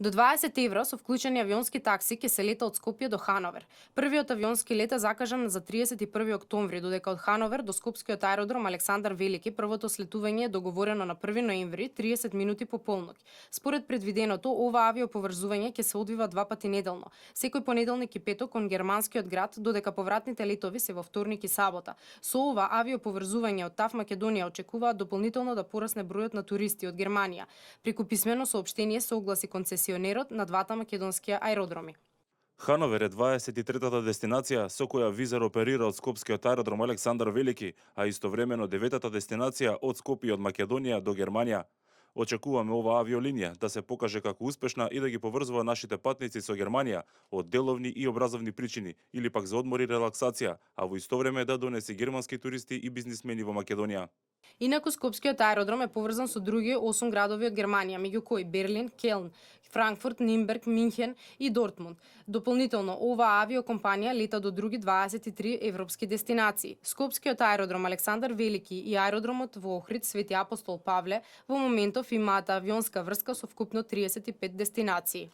До 20 евра со вклучени авионски такси ќе се лета од Скопје до Хановер. Првиот авионски лет е закажан за 31 октомври, додека од Хановер до Скопскиот аеродром Александар Велики првото слетување е договорено на 1 ноември 30 минути по полноќ. Според предвиденото, ова авиоповрзување ќе се одвива два пати неделно, секој понеделник и петок кон германскиот град, додека повратните летови се во вторник и сабота. Со ова авиоповрзување од ТАВ Македонија очекуваат дополнително да порасне бројот на туристи од Германија. Преку писмено соопштение се огласи концесионерот на двата македонски аеродроми. Хановер е 23-та дестинација со која Визер оперира од Скопскиот аеродром Александар Велики, а истовремено 9-та дестинација од Скопје од Македонија до Германија. Очекуваме ова авиолинија да се покаже како успешна и да ги поврзува нашите патници со Германија од деловни и образовни причини или пак за одмор и релаксација, а во исто време да донесе германски туристи и бизнисмени во Македонија. Инаку Скопскиот аеродром е поврзан со други 8 градови од Германија, меѓу кои Берлин, Келн, Франкфурт, Нимберг, Минхен и Дортмунд. Дополнително, оваа авиокомпанија лета до други 23 европски дестинации. Скопскиот аеродром Александар Велики и аеродромот во Охрид Свети Апостол Павле во моментов имаат авионска врска со вкупно 35 дестинации.